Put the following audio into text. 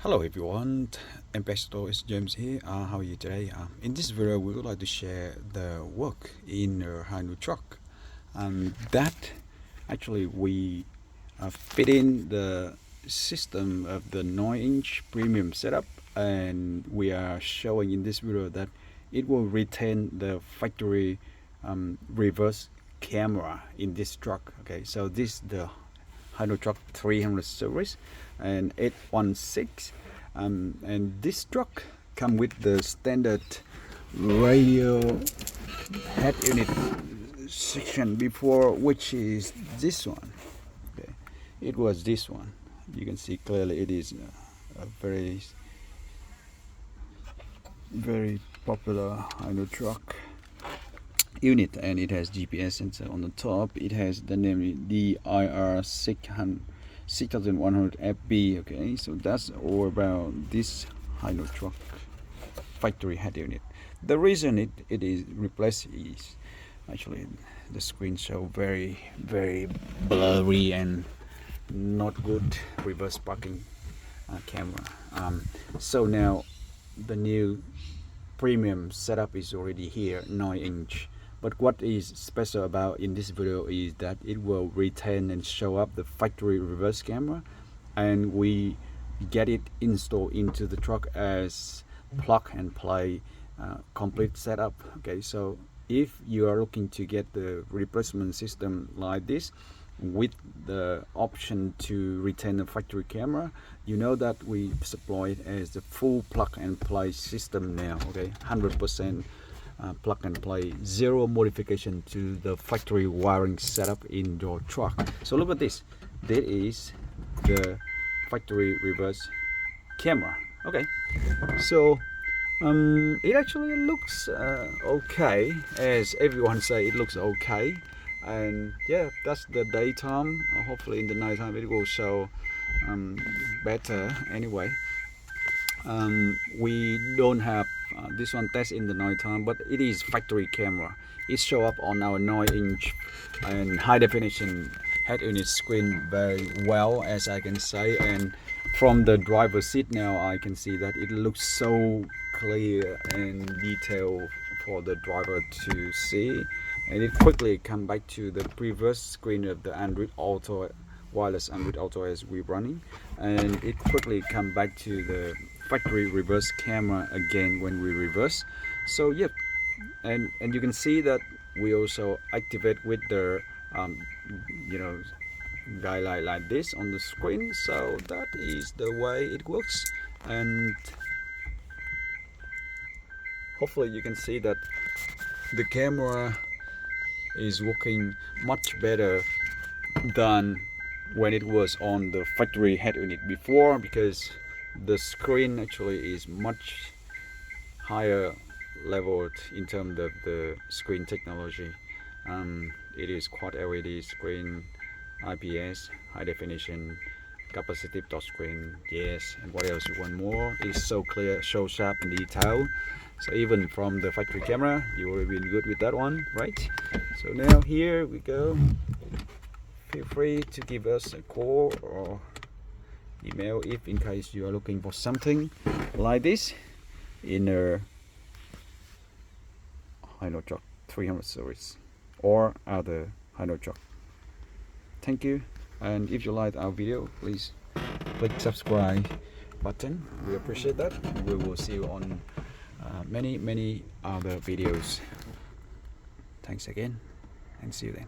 Hello everyone, MPX AUTOS James here. How are you today? In this video we would like to share the work in a HINO truck, and that actually we fit in the system of the 9-inch premium setup, and we are showing in this video that it will retain the factory reverse camera in this truck. Okay, so this is the HINO Truck 300 series and 816, and this truck come with the standard radio head unit section before, which is this one. Okay, it was this one. You can see clearly it is a very popular HINO truck unit, and it has GPS sensor on the top. It has the name DIR6100FB. Okay, so that's all about this HINO truck factory head unit. The reason it is replaced is actually the screen show very blurry and not good reverse parking camera. So now the new premium setup is already here, 9-inch. But what is special about in this video is that it will retain and show up the factory reverse camera, and we get it installed into the truck as plug and play complete setup. Okay, so if you are looking to get the replacement system like this with the option to retain the factory camera, you know that we supply it as the full plug and play system now. Okay, 100% plug and play, zero modification to the factory wiring setup in your truck. So look at this. That is the factory reverse camera. Okay, so it actually looks okay, as everyone say it looks okay. And yeah, that's the daytime. Hopefully in the nighttime it will show better. Anyway, we don't have this one test in the nighttime, but it is factory camera. It show up on our 9-inch and high definition head unit screen very well, as I can say. And from the driver's seat now I can see that it looks so clear and detailed for the driver to see. And it quickly come back to the previous screen of the Android Auto, wireless Android Auto as we're running, and it quickly come back to the factory reverse camera again when we reverse. So yep, and you can see that we also activate with the guideline like this on the screen. So that is the way it works, and hopefully you can see that the camera is working much better than when it was on the factory head unit before, because the screen actually is much higher leveled in terms of the screen technology. It is quad LED screen, IPS, high definition, capacitive touchscreen. Yes, and what else you want more? It's so clear, so sharp and detailed. So even from the factory camera, you would have been good with that one, right? So now here we go. Feel free to give us a call or email if in case you are looking for something like this in a HINO Truck 300 series or other HINO truck. Thank you, and if you liked our video, please click subscribe button. We appreciate that. We will see you on many other videos. Thanks again, and see you then.